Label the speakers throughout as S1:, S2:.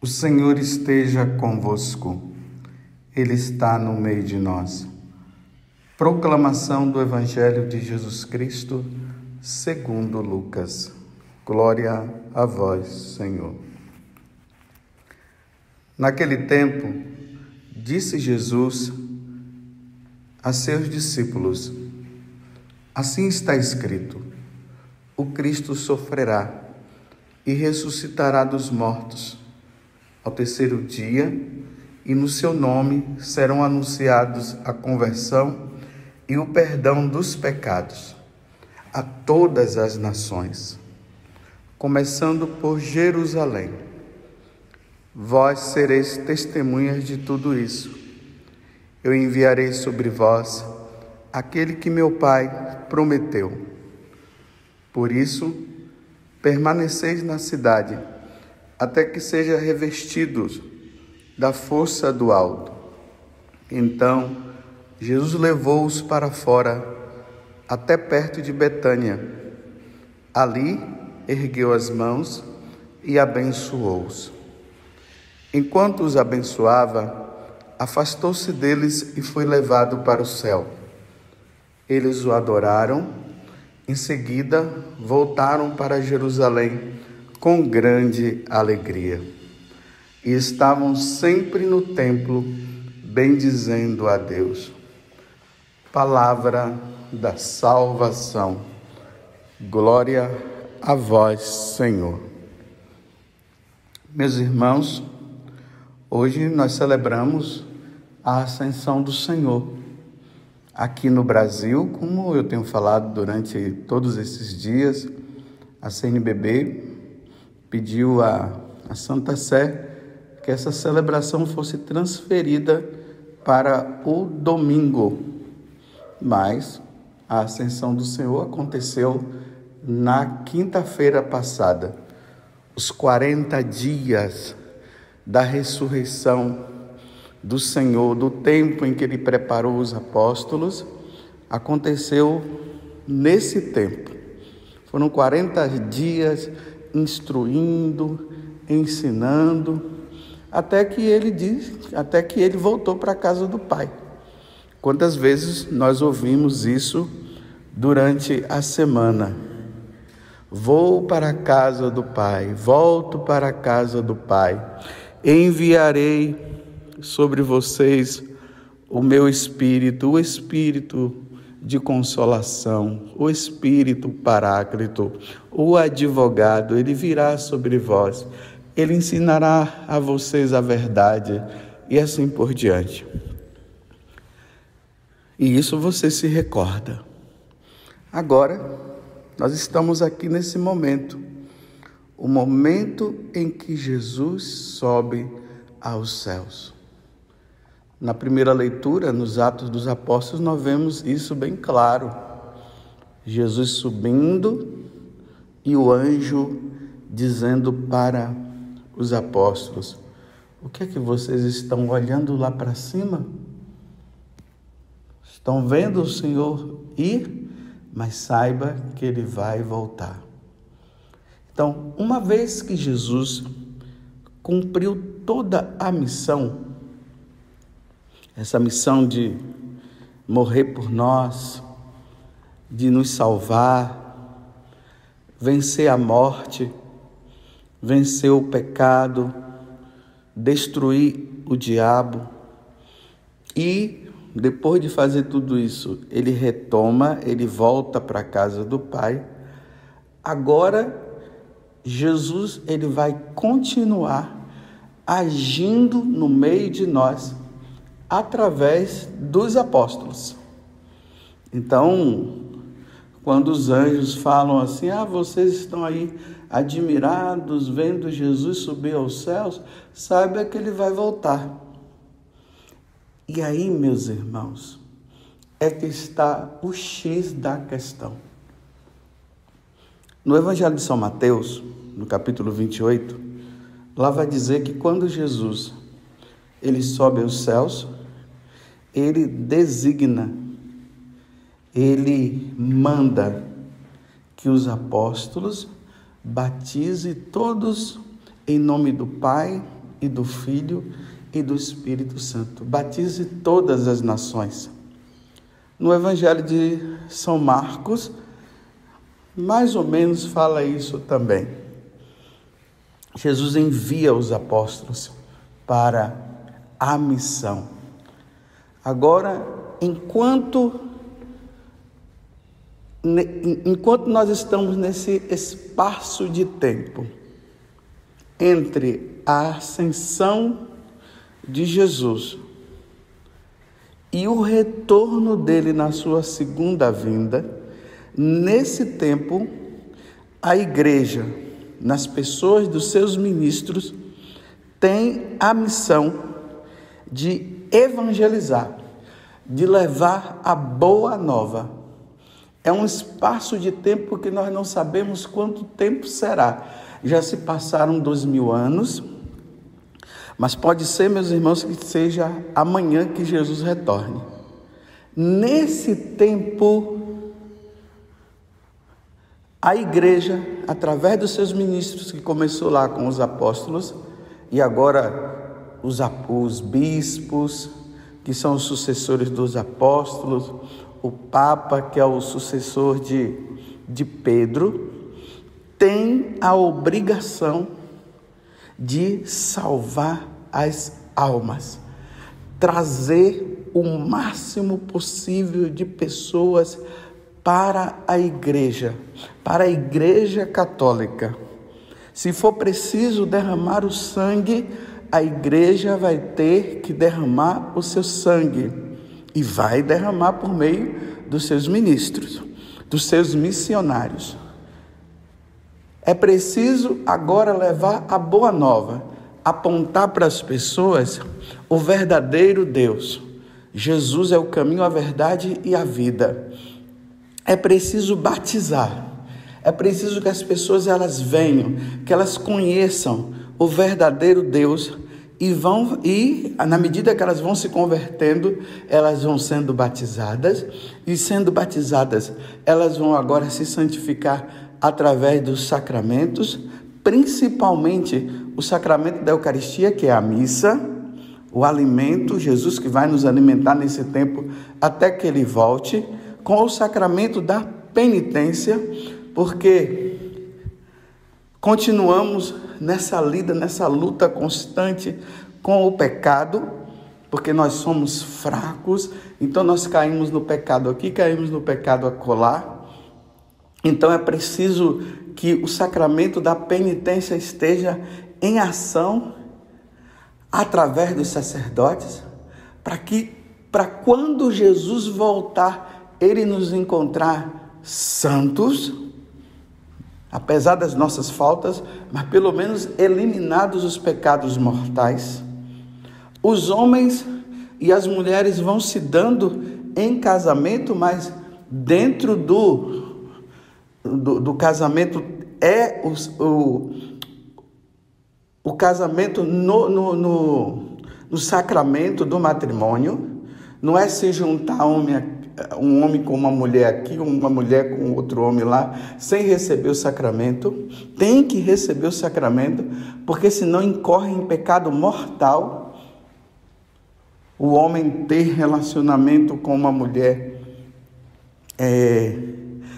S1: O Senhor esteja convosco, Ele está no meio de nós. Proclamação do Evangelho de Jesus Cristo, segundo Lucas. Glória a vós, Senhor. Naquele tempo, disse Jesus a seus discípulos: assim está escrito, o Cristo sofrerá e ressuscitará dos mortos ao terceiro dia, e no seu nome serão anunciados a conversão e o perdão dos pecados a todas as nações, começando por Jerusalém. Vós sereis testemunhas de tudo isso. Eu enviarei sobre vós aquele que meu Pai prometeu. Por isso, permaneceis na cidade, até que sejam revestidos da força do alto. Então, Jesus levou-os para fora, até perto de Betânia. Ali, ergueu as mãos e abençoou-os. Enquanto os abençoava, afastou-se deles e foi levado para o céu. Eles o adoraram. Em seguida, voltaram para Jerusalém com grande alegria. E estavam sempre no templo, bendizendo a Deus. Palavra da salvação. Glória a vós, Senhor. Meus irmãos, hoje nós celebramos a ascensão do Senhor. Aqui no Brasil, como eu tenho falado durante todos esses dias, a CNBB pediu à Santa Sé que essa celebração fosse transferida para o domingo. Mas a ascensão do Senhor aconteceu na quinta-feira passada. Os 40 dias da ressurreição do Senhor, do tempo em que Ele preparou os apóstolos, aconteceu nesse tempo. Foram 40 dias instruindo, ensinando, até que ele voltou para a casa do Pai. Quantas vezes nós ouvimos isso durante a semana? Vou para a casa do Pai, volto para a casa do Pai, enviarei sobre vocês o meu Espírito, o Espírito de consolação, o Espírito Paráclito, o advogado, ele virá sobre vós, ele ensinará a vocês a verdade e assim por diante. E isso você se recorda. Agora, nós estamos aqui nesse momento, o momento em que Jesus sobe aos céus. Na primeira leitura, nos Atos dos Apóstolos, nós vemos isso bem claro. Jesus subindo e o anjo dizendo para os apóstolos: o que é que vocês estão olhando lá para cima? Estão vendo o Senhor ir? Mas saiba que Ele vai voltar. Então, uma vez que Jesus cumpriu toda a missão, essa missão de morrer por nós, de nos salvar, vencer a morte, vencer o pecado, destruir o diabo. E depois de fazer tudo isso, ele retoma, ele volta para a casa do Pai. Agora, Jesus ele vai continuar agindo no meio de nós, através dos apóstolos. Então, quando os anjos falam assim: vocês estão aí admirados, vendo Jesus subir aos céus, saiba que ele vai voltar. E aí, meus irmãos, é que está o X da questão. No Evangelho de São Mateus, no capítulo 28, lá vai dizer que quando Jesus ele sobe aos céus, ele designa, ele manda que os apóstolos batizem todos em nome do Pai e do Filho e do Espírito Santo. Batize todas as nações. No Evangelho de São Marcos, mais ou menos fala isso também. Jesus envia os apóstolos para a missão. Agora, enquanto nós estamos nesse espaço de tempo entre a ascensão de Jesus e o retorno dele na sua segunda vinda, nesse tempo, a igreja, nas pessoas dos seus ministros, tem a missão de evangelizar, de levar a boa nova. É um espaço de tempo que nós não sabemos quanto tempo será. Já se passaram 2000 anos, mas pode ser, meus irmãos, que seja amanhã que Jesus retorne. Nesse tempo, a igreja, através dos seus ministros, que começou lá com os apóstolos, e agora os bispos, que são os sucessores dos apóstolos, o Papa, que é o sucessor de Pedro, tem a obrigação de salvar as almas, trazer o máximo possível de pessoas para a igreja católica. Se for preciso derramar o sangue, a igreja vai ter que derramar o seu sangue e vai derramar por meio dos seus ministros, dos seus missionários. É preciso agora levar a boa nova, apontar para as pessoas o verdadeiro Deus. Jesus é o caminho, a verdade e a vida. É preciso batizar. É preciso que as pessoas elas venham, que elas conheçam o verdadeiro Deus e na medida que elas vão se convertendo, elas vão sendo batizadas e sendo batizadas, elas vão agora se santificar através dos sacramentos, principalmente o sacramento da Eucaristia, que é a missa, o alimento, Jesus que vai nos alimentar nesse tempo até que Ele volte, com o sacramento da penitência, porque continuamos nessa luta constante com o pecado, porque nós somos fracos, então nós caímos no pecado aqui, caímos no pecado acolá. Então é preciso que o sacramento da penitência esteja em ação através dos sacerdotes, para quando Jesus voltar, Ele nos encontrar santos, apesar das nossas faltas, mas pelo menos eliminados os pecados mortais. Os homens e as mulheres vão se dando em casamento, mas dentro do casamento é o casamento no sacramento do matrimônio. Não é se juntar um homem com uma mulher aqui, uma mulher com outro homem lá, sem receber o sacramento. Tem que receber o sacramento, porque senão incorre em pecado mortal o homem ter relacionamento com uma mulher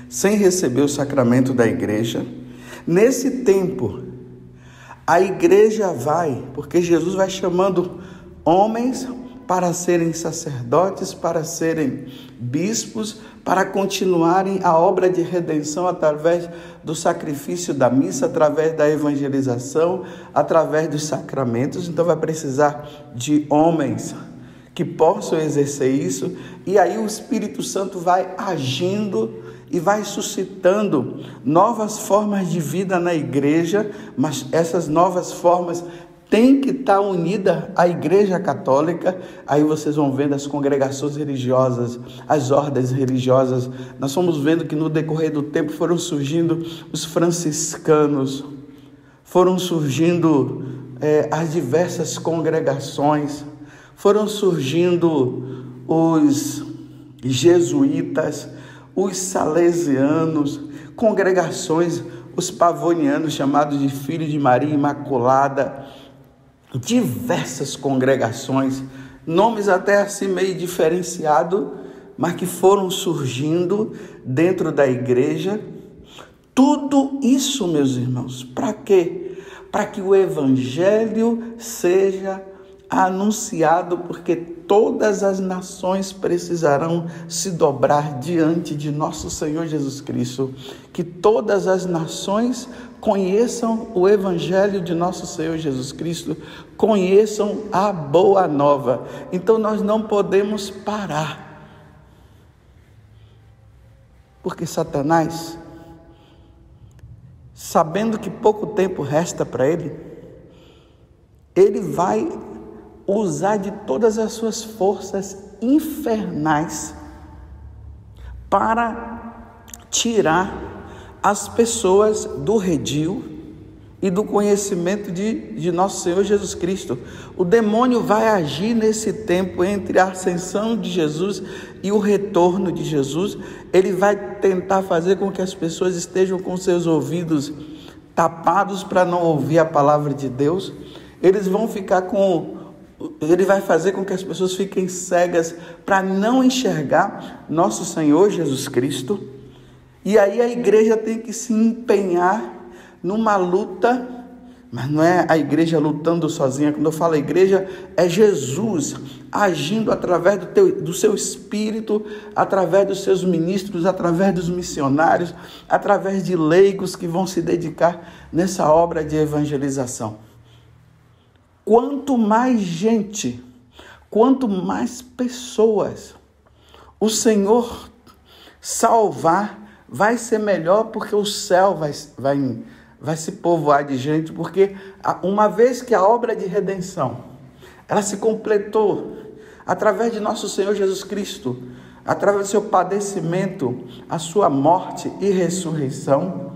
S1: sem receber o sacramento da igreja. Nesse tempo, a igreja porque Jesus vai chamando homens para serem sacerdotes, para serem bispos, para continuarem a obra de redenção através do sacrifício da missa, através da evangelização, através dos sacramentos. Então vai precisar de homens que possam exercer isso, e aí o Espírito Santo vai agindo e vai suscitando novas formas de vida na igreja, mas essas novas formas têm que estar unidas à igreja católica. Aí vocês vão vendo as congregações religiosas, as ordens religiosas. Nós fomos vendo que no decorrer do tempo foram surgindo os franciscanos, foram surgindo as diversas congregações, foram surgindo os jesuítas, os salesianos, congregações, os pavonianos, chamados de Filhos de Maria Imaculada, diversas congregações, nomes até assim meio diferenciados, mas que foram surgindo dentro da igreja. Tudo isso, meus irmãos, para quê? Para que o evangelho seja anunciado, porque todas as nações precisarão se dobrar diante de nosso Senhor Jesus Cristo. Que todas as nações conheçam o evangelho de nosso Senhor Jesus Cristo, conheçam a boa nova. Então nós não podemos parar, porque Satanás, sabendo que pouco tempo resta para ele vai usar de todas as suas forças infernais para tirar as pessoas do redil e do conhecimento de nosso Senhor Jesus Cristo. O demônio vai agir nesse tempo entre a ascensão de Jesus e o retorno de Jesus. Ele vai tentar fazer com que as pessoas estejam com seus ouvidos tapados para não ouvir a palavra de Deus. Ele vai fazer com que as pessoas fiquem cegas para não enxergar nosso Senhor Jesus Cristo. E aí a igreja tem que se empenhar numa luta, mas não é a igreja lutando sozinha. Quando eu falo igreja, é Jesus agindo através do seu Espírito, através dos seus ministros, através dos missionários, através de leigos que vão se dedicar nessa obra de evangelização. Quanto mais gente, quanto mais pessoas o Senhor salvar, vai ser melhor, porque o céu vai se povoar de gente, porque uma vez que a obra de redenção, ela se completou através de nosso Senhor Jesus Cristo, através do seu padecimento, a sua morte e ressurreição,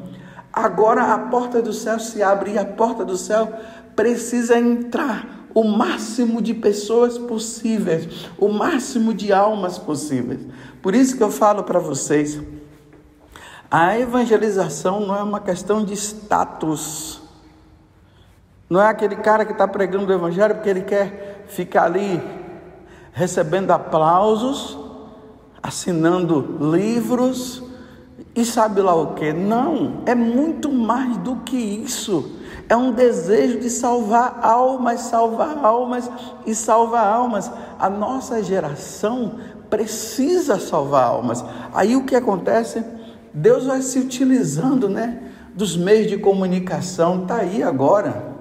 S1: agora a porta do céu se abre, e a porta do céu precisa entrar o máximo de pessoas possíveis, o máximo de almas possíveis. Por isso que eu falo para vocês, a evangelização não é uma questão de status. Não é aquele cara que está pregando o evangelho porque ele quer ficar ali recebendo aplausos, assinando livros e sabe lá o que. Não, é muito mais do que isso. É um desejo de salvar almas e salvar almas. A nossa geração precisa salvar almas. Aí o que acontece? Deus vai se utilizando, dos meios de comunicação. Está aí agora.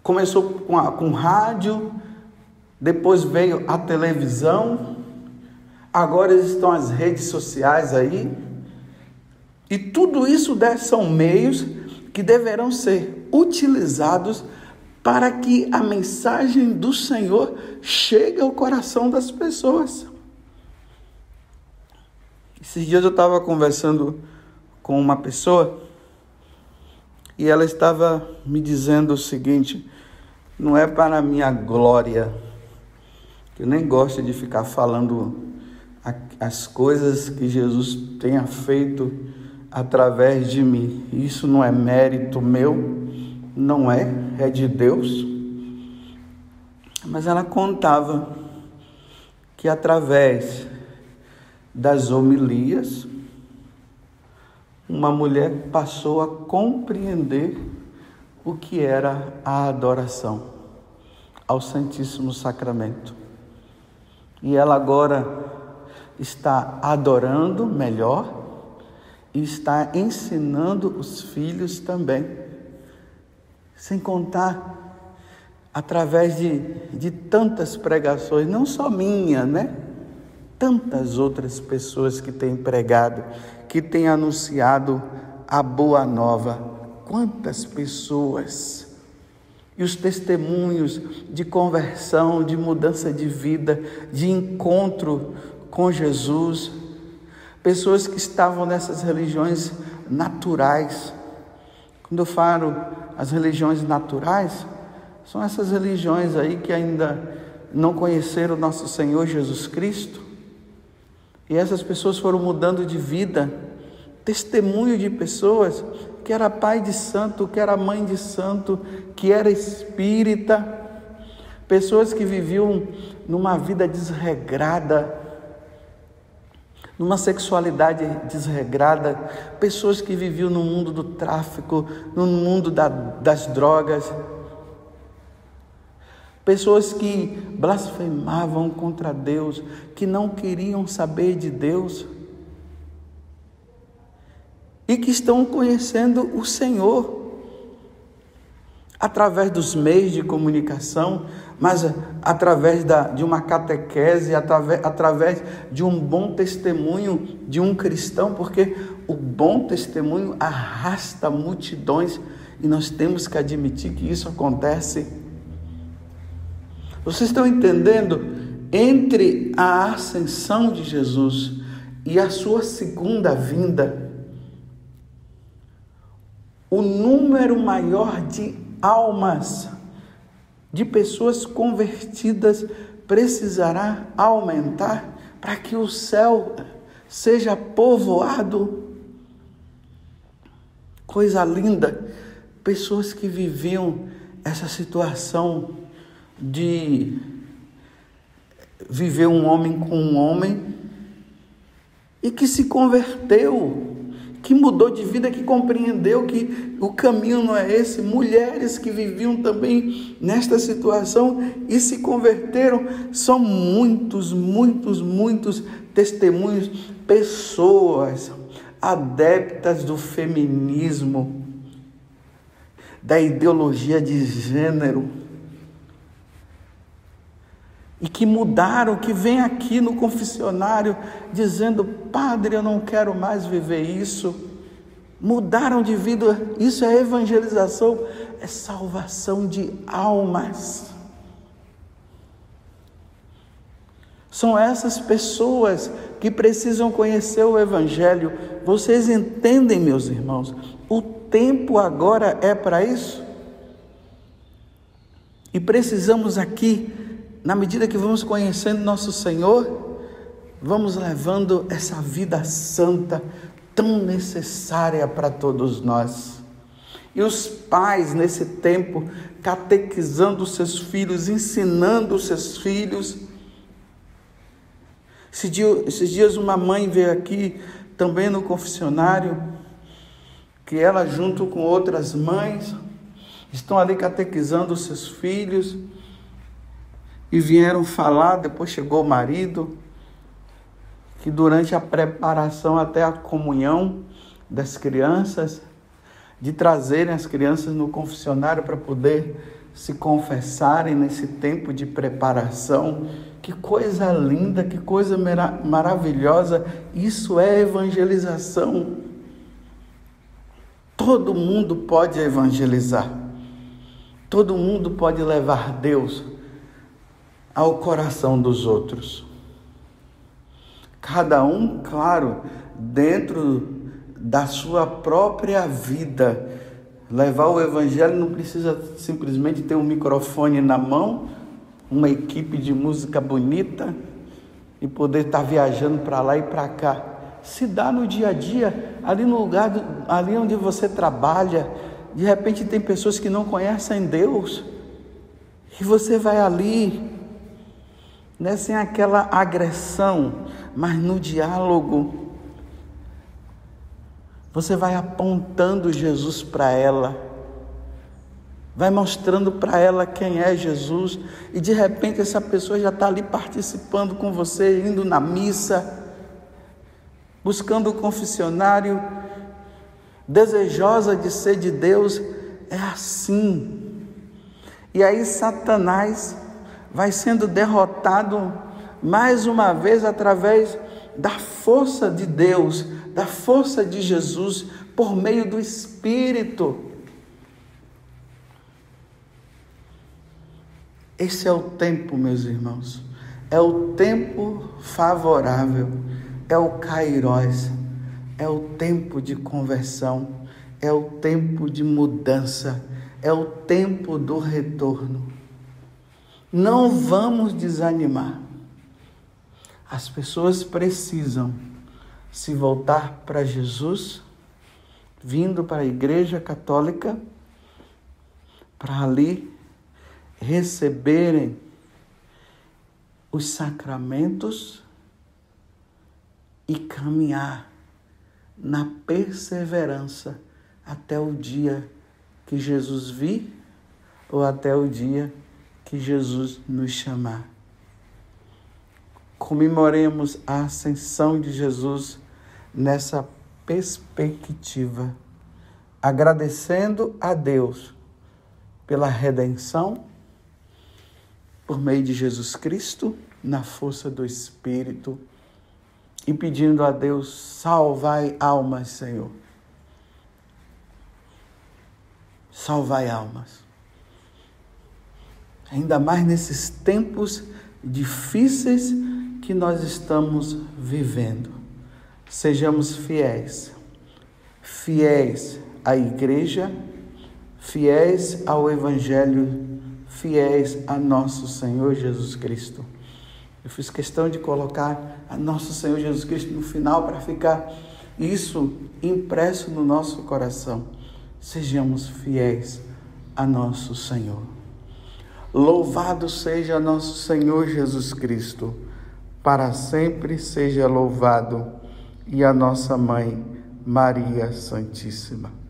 S1: Começou com rádio, depois veio a televisão, agora estão as redes sociais aí. E tudo isso são meios que deverão ser utilizados para que a mensagem do Senhor chegue ao coração das pessoas. Esses dias eu estava conversando com uma pessoa e ela estava me dizendo o seguinte: não é para a minha glória, que eu nem gosto de ficar falando as coisas que Jesus tenha feito através de mim. Isso não é mérito meu, não é de Deus. Mas ela contava que através das homilias, uma mulher passou a compreender o que era a adoração ao Santíssimo Sacramento. E ela agora está adorando melhor e está ensinando os filhos também. Sem contar, através de tantas pregações, não só minha, tantas outras pessoas que têm pregado, que têm anunciado a boa nova. Quantas pessoas! E os testemunhos de conversão, de mudança de vida, de encontro com Jesus. Pessoas que estavam nessas religiões naturais. Quando eu falo as religiões naturais, são essas religiões aí que ainda não conheceram o nosso Senhor Jesus Cristo. E essas pessoas foram mudando de vida. Testemunho de pessoas que era pai de santo, que era mãe de santo, que era espírita, pessoas que viviam numa vida desregrada, numa sexualidade desregrada, pessoas que viviam no mundo do tráfico, no mundo das drogas, pessoas que blasfemavam contra Deus, que não queriam saber de Deus e que estão conhecendo o Senhor através dos meios de comunicação, mas através de uma catequese, através de um bom testemunho de um cristão, porque o bom testemunho arrasta multidões e nós temos que admitir que isso acontece. Vocês estão entendendo? Entre a ascensão de Jesus e a sua segunda vinda, o número maior de almas, de pessoas convertidas, precisará aumentar para que o céu seja povoado. Coisa linda, pessoas que viviam essa situação de viver um homem com um homem e que se converteu, que mudou de vida, que compreendeu que o caminho não é esse. Mulheres que viviam também nesta situação e se converteram. São muitos testemunhos, pessoas adeptas do feminismo, da ideologia de gênero, e que mudaram, que vêm aqui no confessionário dizendo: padre, eu não quero mais viver isso. Mudaram de vida. Isso é evangelização, é salvação de almas. São essas pessoas que precisam conhecer o Evangelho. Vocês entendem, meus irmãos? O tempo agora é para isso. E precisamos aqui, na medida que vamos conhecendo nosso Senhor, vamos levando essa vida santa, tão necessária para todos nós. E os pais, nesse tempo, catequizando os seus filhos, ensinando os seus filhos. Esses dias uma mãe veio aqui, também no confessionário, que ela, junto com outras mães, estão ali catequizando os seus filhos, e vieram falar, depois chegou o marido, que durante a preparação até a comunhão das crianças, de trazerem as crianças no confessionário para poder se confessarem nesse tempo de preparação. Que coisa linda, que coisa maravilhosa, isso é evangelização. Todo mundo pode evangelizar, todo mundo pode levar Deus ao coração dos outros. Cada um, claro, dentro da sua própria vida. Levar o Evangelho não precisa simplesmente ter um microfone na mão, uma equipe de música bonita e poder estar viajando para lá e para cá. Se dá no dia a dia, ali no lugar, ali onde você trabalha. De repente tem pessoas que não conhecem Deus e você vai ali, não é sem aquela agressão, mas no diálogo, você vai apontando Jesus para ela, vai mostrando para ela quem é Jesus, e de repente essa pessoa já está ali participando com você, indo na missa, buscando o confessionário, desejosa de ser de Deus. É assim. E aí Satanás vai sendo derrotado mais uma vez através da força de Deus, da força de Jesus, por meio do Espírito. Esse é o tempo, meus irmãos, é o tempo favorável, é o Kairós, é o tempo de conversão, é o tempo de mudança, é o tempo do retorno. Não vamos desanimar. As pessoas precisam se voltar para Jesus, vindo para a Igreja Católica para ali receberem os sacramentos e caminhar na perseverança até o dia que Jesus vir ou até o dia que Jesus nos chamar. Comemoremos a ascensão de Jesus nessa perspectiva, agradecendo a Deus pela redenção por meio de Jesus Cristo, na força do Espírito, e pedindo a Deus: salvai almas, Senhor. Salvai almas. Ainda mais nesses tempos difíceis que nós estamos vivendo. Sejamos fiéis. Fiéis à Igreja, fiéis ao Evangelho, fiéis a nosso Senhor Jesus Cristo. Eu fiz questão de colocar a nosso Senhor Jesus Cristo no final para ficar isso impresso no nosso coração. Sejamos fiéis a nosso Senhor. Louvado seja nosso Senhor Jesus Cristo, para sempre seja louvado, e a nossa Mãe, Maria Santíssima.